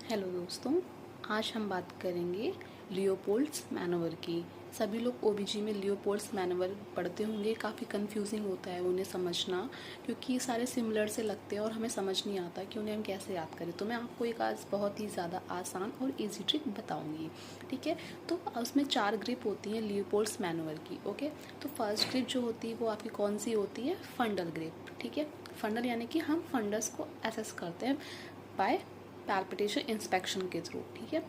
Hello दोस्तों, आज हम बात करेंगे लियोपोल्ड्स मैनोवर की। सभी लोग ओबीजी में लियोपोल्ड्स मैनोवर पढ़ते होंगे। काफ़ी कंफ्यूजिंग होता है उन्हें समझना, क्योंकि सारे सिमिलर से लगते हैं और हमें समझ नहीं आता कि उन्हें हम कैसे याद करें। तो मैं आपको एक आज बहुत ही ज़्यादा आसान और इजी ट्रिक बताऊंगी, ठीक है। तो उसमें 4 ग्रिप होती हैं लियोपोल्ड्स मैनोवर की, ओके। तो फर्स्ट ग्रिप जो होती है वो आपकी कौन सी होती है? फंडल ग्रिप, ठीक है। फंडल यानी कि हम फंडस को एसेस करते हैं बाय पैल्पिटेशन इंस्पेक्शन के थ्रू, ठीक है।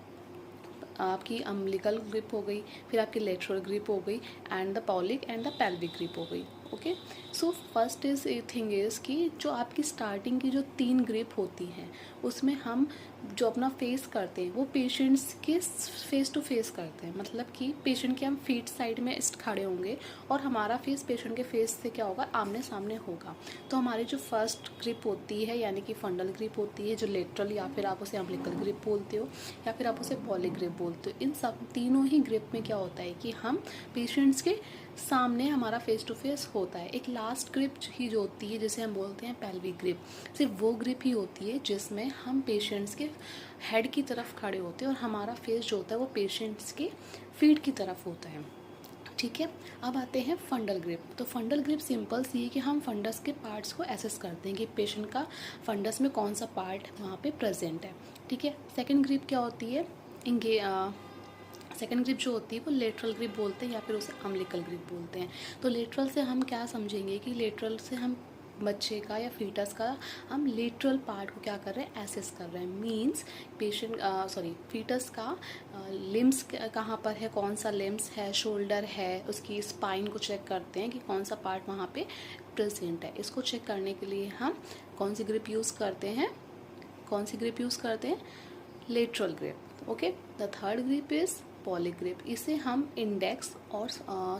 आपकी अम्बिलिकल ग्रिप हो गई, फिर आपकी लेटरल ग्रिप हो गई, and the folic and the pelvic grip हो गई, okay. So first is thing is कि जो आपकी स्टार्टिंग की जो 3 ग्रिप होती हैं उसमें हम जो अपना फेस करते हैं वो पेशेंट्स के फेस टू फेस करते हैं। मतलब कि पेशेंट के हम फीट साइड में खड़े होंगे और हमारा फेस पेशेंट के फेस से क्या होगा, आमने सामने होगा। तो हमारी जो फर्स्ट ग्रिप होती है यानी कि फंडल ग्रिप होती है, जो लेटरल या फिर आप उसे अम्बिलिकल ग्रिप बोलते हो या फिर आप उसे पॉलिक ग्रिप बोलते हो, इन सब तीनों ही ग्रिप में क्या होता है कि हम पेशेंट्स के सामने हमारा फेस टू फेस होता है। एक लास्ट ग्रिप ही जो होती है जिसे हम बोलते हैं पेल्विक ग्रिप, सिर्फ वो ग्रिप ही होती है जिसमें हम पेशेंट्स के हेड की तरफ खड़े होते हैं और हमारा फेस जो होता है वो पेशेंट्स के फीट की तरफ होता है, ठीक है। अब आते हैं फंडल ग्रिप। तो फंडल ग्रिप सिंपल सी है कि हम फंडस के पार्ट्स को एसेस करते हैं कि पेशेंट का फंडस में कौन सा पार्ट वहाँ पे प्रेजेंट है, ठीक है। सेकंड ग्रिप क्या होती है? सेकंड ग्रिप जो होती है वो लेटरल ग्रिप बोलते हैं या फिर उसे अम्बिलिकल ग्रिप बोलते हैं। तो लेटरल से हम क्या समझेंगे कि लेटरल से हम बच्चे का या फीटस का हम लेटरल पार्ट को क्या कर रहे हैं, एसेस कर रहे हैं। मींस फीटस का लिम्स कहाँ पर है, कौन सा लिम्स है, शोल्डर है, उसकी स्पाइन को चेक करते हैं कि कौन सा पार्ट वहाँ पे प्रेजेंट है। इसको चेक करने के लिए हम कौन सी ग्रिप यूज़ करते हैं? Lateral grip, okay. The third grip is folic grip. इसे हम इंडेक्स और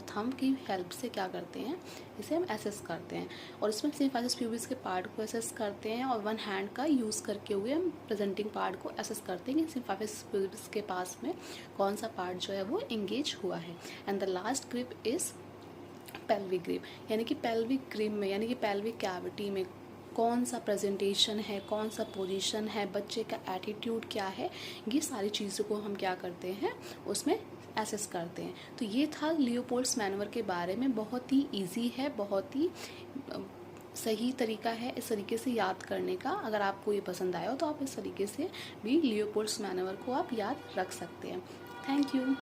थंब की हेल्प से क्या करते हैं, इसे हम एसेस करते हैं। और इसमें सिम्फाइसिस प्यूबिस के पार्ट को एसेस करते हैं और वन हैंड का यूज़ करके हुए हम प्रेजेंटिंग पार्ट को एसेस करते हैं कि सिम्फाइसिस प्यूबिस के पास में कौन सा पार्ट जो है वो इंगेज हुआ है। And the last grip is pelvic grip, यानी कि पेल्विक ग्रिप में यानी कि पेल्विक कैविटी में कौन सा प्रेजेंटेशन है, कौन सा पोजीशन है, बच्चे का एटीट्यूड क्या है, ये सारी चीज़ों को हम क्या करते हैं, उसमें एसेस करते हैं। तो ये था लियोपोल्ड्स मैनोवर के बारे में। बहुत ही इजी है, बहुत ही सही तरीका है इस तरीके से याद करने का। अगर आपको ये पसंद आया हो तो आप इस तरीके से भी लियोपोल्ड्स मैनोवर को आप याद रख सकते हैं। Thank you.